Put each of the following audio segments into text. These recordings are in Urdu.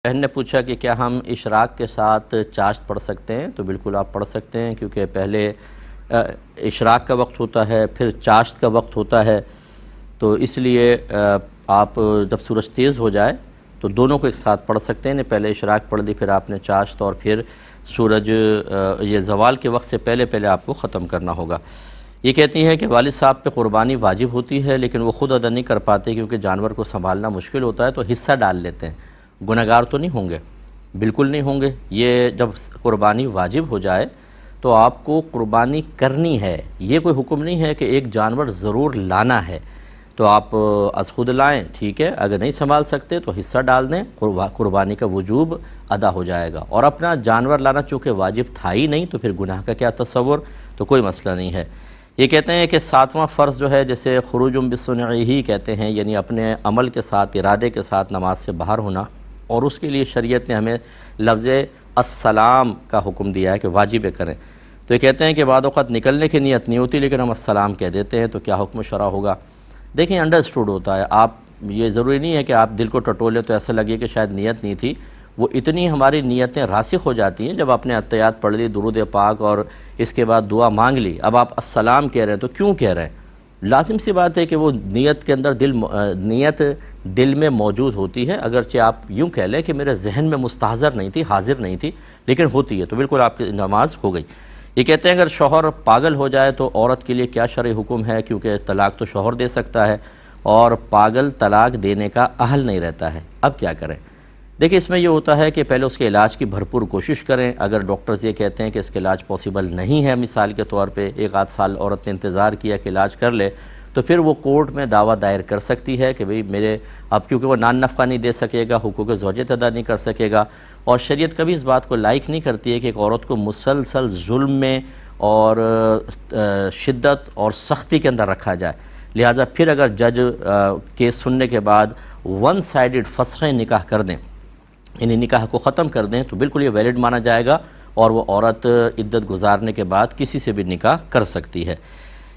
بہن نے پوچھا کہ کیا ہم اشراق کے ساتھ چاشت پڑھ سکتے ہیں؟ تو بالکل آپ پڑھ سکتے ہیں، کیونکہ پہلے اشراق کا وقت ہوتا ہے، پھر چاشت کا وقت ہوتا ہے، تو اس لیے آپ جب سورج تیز ہو جائے تو دونوں کو ایک ساتھ پڑھ سکتے ہیں۔ پہلے اشراق پڑھ لی، پھر آپ نے چاشت، اور پھر سورج یہ زوال کے وقت سے پہلے آپ کو ختم کرنا ہوگا۔ یہ کہتی ہیں کہ والد صاحب پہ قربانی واجب ہوتی ہے، لیکن وہ خود ادا نہیں کر پاتے کیونکہ جانور کو سنبھالنا مشکل ہوتا ہے، تو حصہ ڈال لیتے ہیں۔ گنہگار تو نہیں ہوں گے؟ بالکل نہیں ہوں گے۔ یہ جب قربانی واجب ہو جائے تو آپ کو قربانی کرنی ہے، یہ کوئی حکم نہیں ہے کہ ایک جانور ضرور لانا ہے، تو آپ از خود لائیں، ٹھیک ہے، اگر نہیں سنبھال سکتے تو حصہ ڈال دیں، قربانی کا وجوب ادا ہو جائے گا۔ اور اپنا جانور لانا چونکہ واجب تھا ہی نہیں، تو پھر گناہ کا کیا تصور، تو کوئی مسئلہ نہیں ہے۔ یہ کہتے ہیں کہ 7واں فرض جو ہے، جسے خروج بصنعہ کہتے ہیں، یعنی اپنے عمل کے ساتھ، ارادے کے ساتھ نماز سے باہر ہونا، اور اس کے لیے شریعت نے ہمیں لفظ السلام کا حکم دیا ہے کہ واجب کریں۔ تو یہ کہتے ہیں کہ بعد اوقات نکلنے کی نیت نہیں ہوتی لیکن ہم السلام کہہ دیتے ہیں، تو کیا حکم شرع ہوگا؟ دیکھیں، انڈرسٹوڈ ہوتا ہے، آپ یہ ضروری نہیں ہے کہ آپ دل کو ٹٹولیں تو ایسا لگے کہ شاید نیت نہیں تھی۔ وہ اتنی ہماری نیتیں راسخ ہو جاتی ہیں، جب آپ نے اتحیات پڑھ لی، درود پاک، اور اس کے بعد دعا مانگ لی، اب آپ السلام کہہ رہے ہیں، تو کیوں کہہ رہے ہیں؟ لازم سی بات ہے کہ وہ نیت کے اندر نیت دل میں موجود ہوتی ہے، اگرچہ آپ یوں کہہ لیں کہ میرے ذہن میں مستحضر نہیں تھی، حاضر نہیں تھی، لیکن ہوتی ہے، تو بالکل آپ کی نماز ہو گئی۔ یہ کہتے ہیں اگر شوہر پاگل ہو جائے تو عورت کے لیے کیا شرعی حکم ہے؟ کیونکہ طلاق تو شوہر دے سکتا ہے، اور پاگل طلاق دینے کا اہل نہیں رہتا ہے، اب کیا کریں؟ دیکھیں، اس میں یہ ہوتا ہے کہ پہلے اس کے علاج کی بھرپور کوشش کریں۔ اگر ڈاکٹرز یہ کہتے ہیں کہ اس کے علاج پاسبل نہیں ہے، مثال کے طور پہ 1 سال عورت نے انتظار کیا کہ علاج کر لے، تو پھر وہ کورٹ میں دعویٰ دائر کر سکتی ہے کہ بھئی میرے، اب کیونکہ وہ نان نفقہ نہیں دے سکے گا، حقوق زوجیت ادا نہیں کر سکے گا، اور شریعت کبھی اس بات کو لائک نہیں کرتی ہے کہ ایک عورت کو مسلسل ظلم میں اور شدت اور سختی کے اندر رکھا جائے۔ لہٰذا پھر اگر جج کیس سننے کے بعد ون سائیڈڈ فسخ نکاح کر دیں، یعنی نکاح کو ختم کر دیں، تو بالکل یہ ویلڈ مانا جائے گا، اور وہ عورت عدت گزارنے کے بعد کسی سے بھی نکاح کر سکتی ہے۔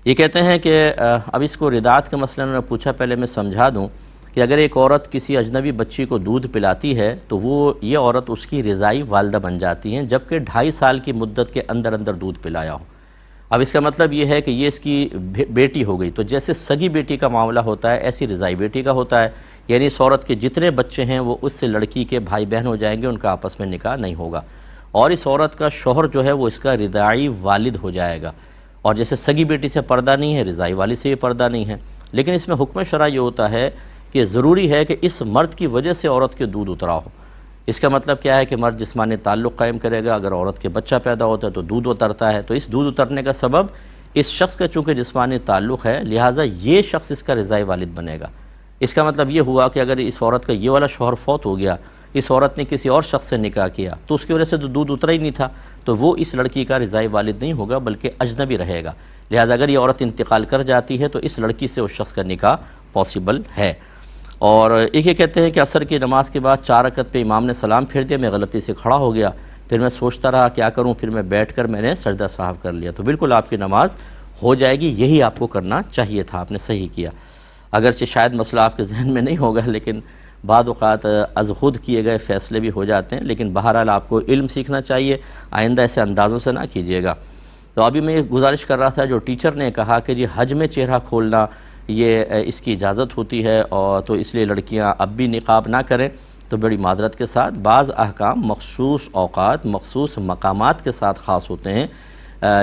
یہ کہتے ہیں کہ اب اس کو رداعت کے مسئلے میں پوچھا، پہلے میں سمجھا دوں کہ اگر ایک عورت کسی اجنبی بچی کو دودھ پلاتی ہے تو یہ عورت اس کی رضائی والدہ بن جاتی ہیں، جبکہ 2.5 سال کی مدت کے اندر دودھ پلایا ہو۔ اب اس کا مطلب یہ ہے کہ یہ اس کی بیٹی ہو گئی، تو جیسے سگی بیٹی کا معاملہ ہوتا ہے، ایسی رضائی بیٹی کا ہوتا ہے، یعنی اس عورت کے جتنے بچے ہیں وہ اس سے لڑکی کے بھائی بہن ہو جائیں گے، ان کا آپس میں نکاح نہیں ہوگا، اور اس عورت کا شوہر جو ہے وہ اس کا رضائی والد ہو جائے گا۔ اور جیسے سگی بیٹی سے پردہ نہیں ہے، رضائی والد سے بھی پردہ نہیں ہے، لیکن اس میں حکم شرع یہ ہوتا ہے کہ ضروری ہے کہ اس مرد کی وجہ سے عورت کے دودھ اترا ہو۔ اس کا مطلب کیا ہے کہ مرد جسمانی تعلق قائم کرے گا، اگر عورت کے بچہ پیدا ہوتا ہے تو دودھ اترتا ہے، تو اس دودھ اترنے کا سبب اس شخص کا چونکہ جسمانی تعلق ہے، لہٰذا یہ شخص اس کا رضائی والد بنے گا۔ اس کا مطلب یہ ہوا کہ اگر اس عورت کا یہ والا شوہر فوت ہو گیا، اس عورت نے کسی اور شخص سے نکاح کیا، تو اس کی وجہ سے تو دودھ اترا ہی نہیں تھا، تو وہ اس لڑکی کا رضائی والد نہیں ہوگا بلکہ اجنبی رہے گا۔ لہٰذا اگر یہ عورت انتقال کر جاتی ہے تو اس لڑکی سے اس شخص کا نکاح پاسبل ہے۔ اور ایک یہ کہتے ہیں کہ عصر کی نماز کے بعد 4 رکعت پہ امام نے سلام پھیر دیا، میں غلطی سے کھڑا ہو گیا، پھر میں سوچتا رہا کیا کروں، پھر میں بیٹھ کر میں نے سجدہ صاحب کر لیا، تو بالکل آپ کی نماز ہو جائے گی، یہی آپ کو کرنا چاہیے تھا، آپ نے صحیح کیا۔ اگرچہ شاید مسئلہ آپ کے ذہن میں نہیں ہوگا، لیکن بعض اوقات از خود کیے گئے فیصلے بھی ہو جاتے ہیں، لیکن بہرحال آپ کو علم سیکھنا چاہیے، آئندہ ایسے اندازوں سے نہ کیجیے گا۔ تو ابھی میں یہ گزارش کر رہا تھا، جو ٹیچر نے کہا کہ جی حج میں چہرہ کھولنا یہ اس کی اجازت ہوتی ہے، اور تو اس لیے لڑکیاں اب بھی نقاب نہ کریں، تو بڑی معذرت کے ساتھ بعض احکام مخصوص اوقات، مخصوص مقامات کے ساتھ خاص ہوتے ہیں۔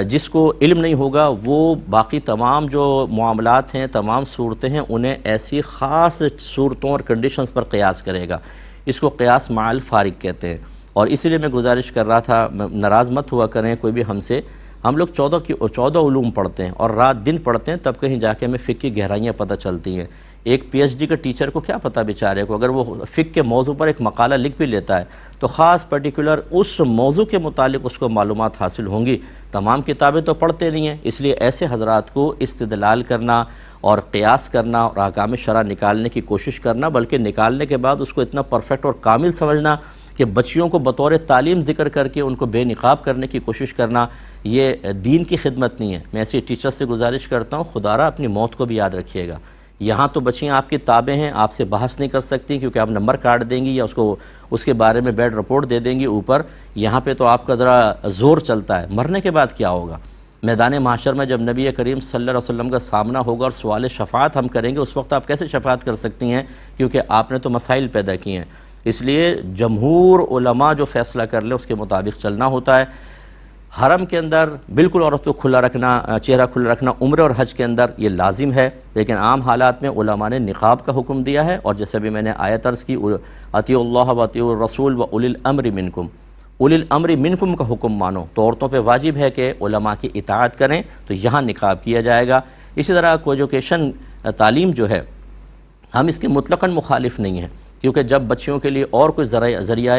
جس کو علم نہیں ہوگا وہ باقی تمام جو معاملات ہیں، تمام صورتیں ہیں، انہیں ایسی خاص صورتوں اور کنڈیشنز پر قیاس کرے گا، اس کو قیاس مع الفارق کہتے ہیں۔ اور اسی لیے میں گزارش کر رہا تھا، ناراض مت ہوا کریں کوئی بھی ہم سے، ہم لوگ 14 علوم پڑھتے ہیں اور رات دن پڑھتے ہیں، تب کہیں جا کے ہمیں فقہ کی گہرائیاں پتہ چلتی ہیں۔ ایک PhD کا ٹیچر کو کیا پتہ بیچارے کو، اگر وہ فقہ کے موضوع پر ایک مقالہ لکھ بھی لیتا ہے تو خاص پرٹیکولر اس موضوع کے متعلق اس کو معلومات حاصل ہوں گی، تمام کتابیں تو پڑھتے نہیں ہیں۔ اس لیے ایسے حضرات کو استدلال کرنا اور قیاس کرنا اور احکام شرع نکالنے کی کوشش کرنا، بلکہ نکالنے کے بعد اس کو اتنا پرفیکٹ اور کامل سمجھنا کہ بچیوں کو بطور تعلیم ذکر کر کے ان کو بے نقاب کرنے کی کوشش کرنا، یہ دین کی خدمت نہیں ہے۔ میں ایسے ٹیچر سے گزارش کرتا ہوں، خدا را اپنی موت کو بھی یاد رکھیے گا، یہاں تو بچیاں آپ کی تابع ہیں، آپ سے بحث نہیں کر سکتی کیونکہ آپ نمبر کاٹ دیں گی یا اس کے بارے میں بیڈ رپورٹ دے دیں گی اوپر. یہاں پہ تو آپ کا ذرا زور چلتا ہے. مرنے کے بعد کیا ہوگا؟ میدان محشر میں جب نبی کریم صلی اللہ علیہ وسلم کا سامنا ہوگا اور سوال شفاعت ہم کریں گے، اس وقت آپ کیسے شفاعت کر سکتی ہیں؟ کیونکہ آپ نے تو مسائل پیدا کیے ہیں. اس لیے جمہور علماء جو فیصلہ کر لیں اس کے مطابق چلنا ہوتا ہے. حرم کے اندر بالکل عورت کو کھلا رکھنا، چہرہ کھلا رکھنا عمرہ اور حج کے اندر یہ لازم ہے، لیکن عام حالات میں علماء نے نقاب کا حکم دیا ہے. اور جیسے بھی میں نے آیت عرض کی، اطیعوا اللہ و اطیعوا الرسول و اولی الامر منکم، اولی الامر منکم کا حکم مانو. تو عورتوں پہ واجب ہے کہ علماء کی اطاعت کریں، تو یہاں نقاب کیا جائے گا. اسی طرح کو ایجوکیشن تعلیم جو ہے، ہم اس کے مطلقاً مخالف نہیں ہیں، کیونکہ جب بچیوں کے لیے اور کوئی ذریعہ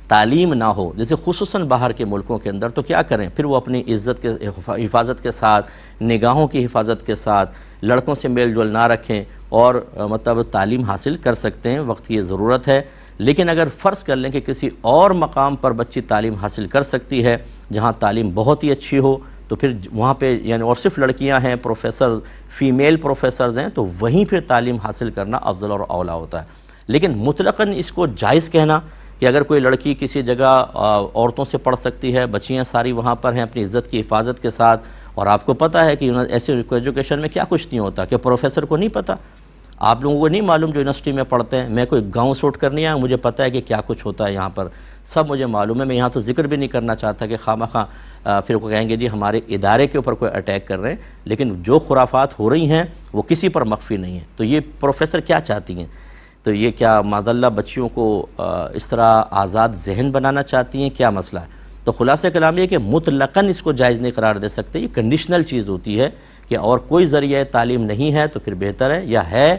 تعلیم نہ ہو، جیسے خصوصاً باہر کے ملکوں کے اندر، تو کیا کریں؟ پھر وہ اپنی عزت کے حفاظت کے ساتھ، نگاہوں کی حفاظت کے ساتھ لڑکوں سے میل جول نہ رکھیں اور مطلب تعلیم حاصل کر سکتے ہیں. وقت کی ضرورت ہے. لیکن اگر فرض کر لیں کہ کسی اور مقام پر بچی تعلیم حاصل کر سکتی ہے جہاں تعلیم بہت ہی اچھی ہو، تو پھر وہاں پہ یعنی اور صرف لڑکیاں ہیں، پروفیسر فیمیل پروفیسرز ہیں، تو وہیں پھر تعلیم حاصل کرنا افضل اور اولیٰ ہوتا ہے. لیکن مطلقاً اس کو جائز کہنا کہ اگر کوئی لڑکی کسی جگہ عورتوں سے پڑھ سکتی ہے، بچیاں ساری وہاں پر ہیں اپنی عزت کی حفاظت کے ساتھ، اور آپ کو پتہ ہے کہ ایسے ایجوکیشن میں کیا کچھ نہیں ہوتا کہ پروفیسر کو نہیں پتہ، آپ لوگوں کو نہیں معلوم جو یونیورسٹی میں پڑھتے ہیں. میں کوئی گاؤں سوٹ کرنے آیا، مجھے پتہ ہے کہ کیا کچھ ہوتا ہے یہاں پر، سب مجھے معلوم ہے. میں یہاں تو ذکر بھی نہیں کرنا چاہتا کہ خواہ پھر وہ کہیں گے جی ہمارے ادارے کے اوپر کوئی اٹیک کر رہے ہیں. لیکن جو خرافات ہو رہی ہیں وہ کسی پر مخفی نہیں ہیں. تو یہ پروفیسر کیا چاہتی ہیں؟ تو یہ کیا معذاللہ بچیوں کو اس طرح آزاد ذہن بنانا چاہتی ہیں؟ کیا مسئلہ ہے؟ تو خلاصہ کلام یہ کہ مطلقاً اس کو جائز نہیں قرار دے سکتے. یہ کنڈیشنل چیز ہوتی ہے کہ اور کوئی ذریعہ تعلیم نہیں ہے تو پھر بہتر ہے، یا ہے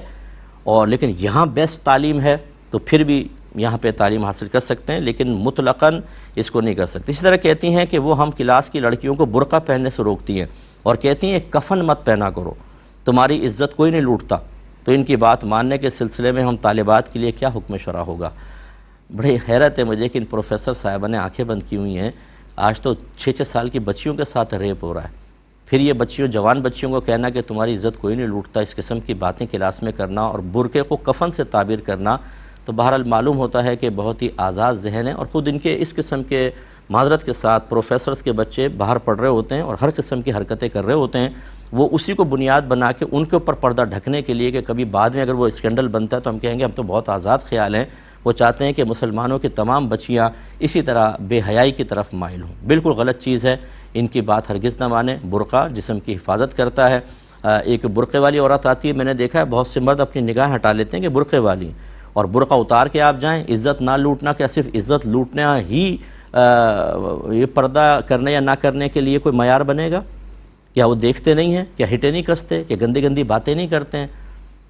اور لیکن یہاں بیسٹ تعلیم ہے تو پھر بھی یہاں پہ تعلیم حاصل کر سکتے ہیں، لیکن مطلقاً اس کو نہیں کر سکتے. اسی طرح کہتی ہیں کہ وہ ہم کلاس کی لڑکیوں کو برقع پہننے سے روکتی ہیں اور کہتی ہیں کفن مت پہنا کرو، تمہاری عزت کوئی نہیں لوٹتا. تو ان کی بات ماننے کے سلسلے میں ہم طالبات کے لیے کیا حکم شرع ہوگا؟ بڑی حیرت ہے مجھے کہ ان پروفیسر صاحبہ نے آنکھیں بند کی ہوئی ہیں. آج تو 6-6 سال کی بچیوں کے ساتھ ریپ ہو رہا ہے. پھر یہ بچیوں، جوان بچیوں کو کہنا کہ تمہاری عزت کوئی نہیں لوٹتا، اس قسم کی باتیں کلاس میں کرنا اور برقعے کو کفن سے تعبیر کرنا، تو بہرحال معلوم ہوتا ہے کہ بہت ہی آزاد ذہن ہے. اور خود ان کے اس قسم کے معذرت کے ساتھ پروفیسرز کے بچے باہر پڑھ رہے ہوتے ہیں اور ہر قسم کی حرکتیں کر رہے ہوتے ہیں. وہ اسی کو بنیاد بنا کے ان کے اوپر پردہ ڈھکنے کے لیے کہ کبھی بعد میں اگر وہ اسکینڈل بنتا ہے تو ہم کہیں گے ہم تو بہت آزاد خیال ہیں. وہ چاہتے ہیں کہ مسلمانوں کی تمام بچیاں اسی طرح بے حیائی کی طرف مائل ہوں. بالکل غلط چیز ہے، ان کی بات ہرگز نہ مانیں. برقع جسم کی حفاظت کرتا ہے. ایک برقعے والی عورت آتی ہے، میں نے دیکھا ہے بہت سے مرد اپنی نگاہ ہٹا لیتے ہیں کہ برقعے والی، اور برقع اتار کے آپ جائیں. عزت نہ لوٹنا، کیا صرف عزت لوٹنا ہی یہ پردہ کرنے یا نہ کرنے کے لیے کوئی معیار بنے گا؟ کیا وہ دیکھتے نہیں ہیں؟ کیا ہٹے نہیں کستے؟ کیا گندی گندی باتیں نہیں کرتے ہیں؟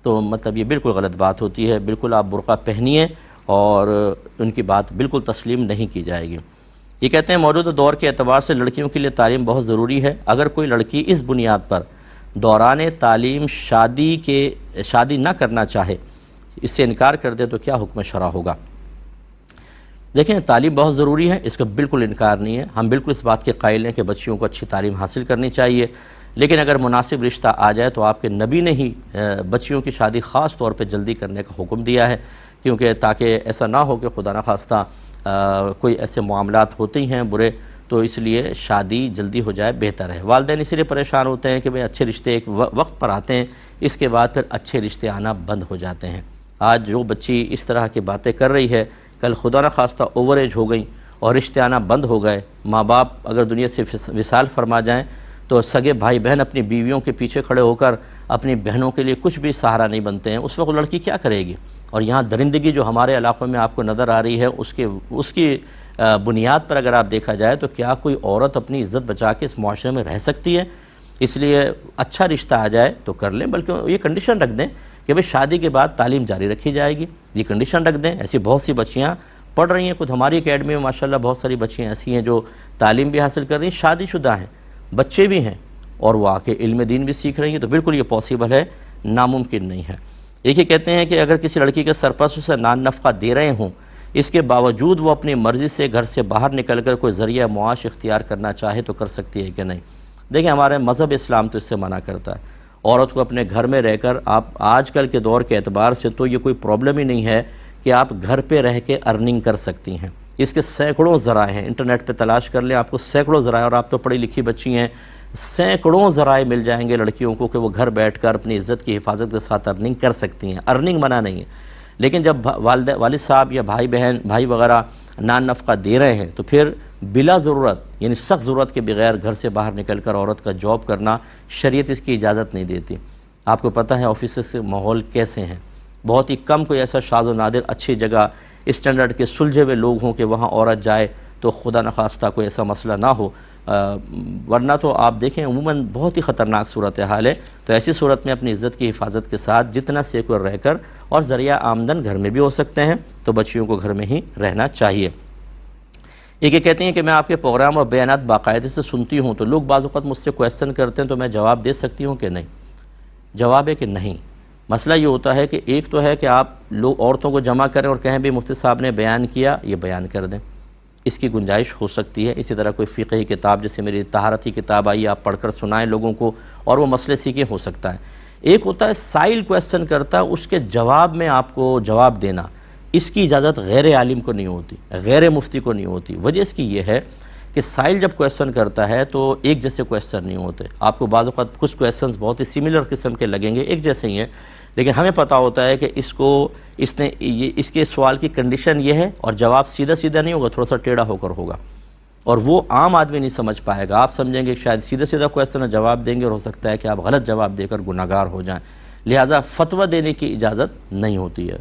تو مطلب یہ بالکل غلط بات ہوتی ہے. بالکل آپ برقع پہنیے اور ان کی بات بالکل تسلیم نہیں کی جائے گی. یہ کہتے ہیں موجودہ دور کے اعتبار سے لڑکیوں کے لیے تعلیم بہت ضروری ہے. اگر کوئی لڑکی اس بنیاد پر دوران تعلیم شادی نہ کرنا چاہے، اس سے انکار کر دے، تو کیا حکم شرع ہوگا؟ دیکھیں، تعلیم بہت ضروری ہے، اس کا بالکل انکار نہیں ہے. ہم بالکل اس بات کے قائل ہیں کہ بچیوں کو اچھی تعلیم حاصل کرنی چاہیے. لیکن اگر مناسب رشتہ آ جائے تو آپ کے نبی نے ہی بچیوں کی شادی خاص طور پہ جلدی کرنے کا حکم دیا ہے، کیونکہ تاکہ ایسا نہ ہو کہ خدا نخواستہ کوئی ایسے معاملات ہوتے ہی ہیں برے، تو اس لیے شادی جلدی ہو جائے بہتر ہے. والدین اس لیے پریشان ہوتے ہیں کہ بھئی اچھے رشتے ایک وقت پر آتے ہیں، اس کے بعد پھر اچھے رشتے آنا بند ہو جاتے ہیں. آج جو بچی اس طرح کی باتیں کر رہی ہے، کل خدا نخواستہ اوور ایج ہو گئیں اور رشتے آنا بند ہو گئے. ماں باپ اگر دنیا سے وصال فرما جائیں تو سگے بھائی بہن اپنی بیویوں کے پیچھے کھڑے ہو کر اپنی بہنوں کے لیے کچھ بھی سہارا نہیں بنتے ہیں. اس وقت لڑکی کیا کرے گی؟ اور یہاں درندگی جو ہمارے علاقوں میں آپ کو نظر آ رہی ہے، اس کی بنیاد پر اگر آپ دیکھا جائے تو کیا کوئی عورت اپنی عزت بچا کے اس معاشرے میں رہ سکتی ہے؟ اس لیے اچھا رشتہ آ جائے تو کر لیں، بلکہ یہ کنڈیشن رکھ دیں کہ بھئی شادی کے بعد تعلیم جاری رکھی جائے گی. یہ کنڈیشن رکھ دیں. ایسی بہت سی بچیاں پڑھ رہی ہیں. خود ہماری اکیڈمی میں ماشاءاللہ بہت ساری بچیاں ایسی ہیں جو تعلیم بھی حاصل کر رہی ہیں، شادی شدہ ہیں، بچے بھی ہیں، اور وہ آ کے علم دین بھی سیکھ رہی ہیں. تو بالکل یہ پاسبل ہے، ناممکن نہیں ہے. ایک یہ کہتے ہیں کہ اگر کسی لڑکی کے سرپرست اسے نان نفقہ دے رہے ہوں، اس کے باوجود وہ اپنی مرضی سے گھر سے باہر نکل کر کوئی ذریعہ معاش اختیار کرنا چاہے تو کر سکتی ہے کہ نہیں؟ دیکھیں، ہمارے مذہب اسلام تو اس سے منع کرتا ہے، عورت کو اپنے گھر میں رہ کر آپ آج کل کے دور کے اعتبار سے تو یہ کوئی پرابلم ہی نہیں ہے کہ آپ گھر پہ رہ کے ارننگ کر سکتی ہیں۔ اس کے سینکڑوں ذرائع ہیں، انٹرنیٹ پہ تلاش کر لیں، آپ کو سینکڑوں ذرائع، اور آپ تو پڑھی لکھی بچی ہیں، سینکڑوں ذرائع مل جائیں گے لڑکیوں کو کہ وہ گھر بیٹھ کر اپنی عزت کی حفاظت کے ساتھ ارننگ کر سکتی ہیں۔ ارننگ منع نہیں ہے، لیکن جب والد صاحب یا بھائی وغیرہ نان نفقہ دے رہے ہیں تو پھر بلا ضرورت یعنی سخت ضرورت کے بغیر گھر سے باہر نکل کر عورت کا جاب کرنا شریعت اس کی اجازت نہیں دیتی۔ آپ کو پتہ ہے آفیسز کے ماحول کیسے ہیں، بہت ہی کم کوئی ایسا شاذ و نادر اچھی جگہ اسٹینڈرڈ کے سلجھے ہوئے لوگ ہوں کہ وہاں عورت جائے تو خدا نخواستہ کوئی ایسا مسئلہ نہ ہو، ورنہ تو آپ دیکھیں عموماً بہت ہی خطرناک صورتحال ہے۔ تو ایسی صورت میں اپنی عزت کی حفاظت کے ساتھ جتنا سیکولر رہ کر اور ذریعہ آمدن گھر میں بھی ہو سکتے ہیں تو بچیوں کو گھر میں ہی رہنا چاہیے۔ یہ کہتے ہیں کہ میں آپ کے پروگرام اور بیانات باقاعدے سے سنتی ہوں تو لوگ بعض اوقات مجھ سے کویسچن کرتے ہیں تو میں جواب دے سکتی ہوں کہ نہیں؟ جواب ہے کہ نہیں۔ مسئلہ یہ ہوتا ہے کہ ایک تو ہے کہ آپ لوگ عورتوں کو جمع کریں اور کہیں بھی مفتی صاحب نے بیان کیا یہ بیان کر دیں، اس کی گنجائش ہو سکتی ہے۔ اسی طرح کوئی فقہی کتاب جیسے میری طہارتی کتاب آئی آپ پڑھ کر سنائیں لوگوں کو اور وہ مسئلے سیکھیں، ہو سکتا ہے۔ ایک ہوتا ہے سائل کویسچن کرتا ہے، اس کے جواب میں آپ کو جواب دینا، اس کی اجازت غیر عالم کو نہیں ہوتی، غیر مفتی کو نہیں ہوتی۔ وجہ اس کی یہ ہے کہ سائل جب کویسچن کرتا ہے تو ایک جیسے کویسچن نہیں ہوتے۔ آپ کو بعض اوقات کچھ کویسچنز بہت ہی سملر قسم کے لگیں گے، ایک جیسے ہی ہیں، لیکن ہمیں پتہ ہوتا ہے کہ اس کے سوال کی کنڈیشن یہ ہے اور جواب سیدھا سیدھا نہیں ہوگا، تھوڑا سا ٹیڑھا ہو کر ہوگا، اور وہ عام آدمی نہیں سمجھ پائے گا۔ آپ سمجھیں گے کہ شاید سیدھا سیدھا کویسچن جواب دیں گے اور ہو سکتا ہے کہ آپ غلط جواب دے کر گناہگار ہو جائیں، لہٰذا فتویٰ دینے کی اجازت نہیں ہوتی ہے۔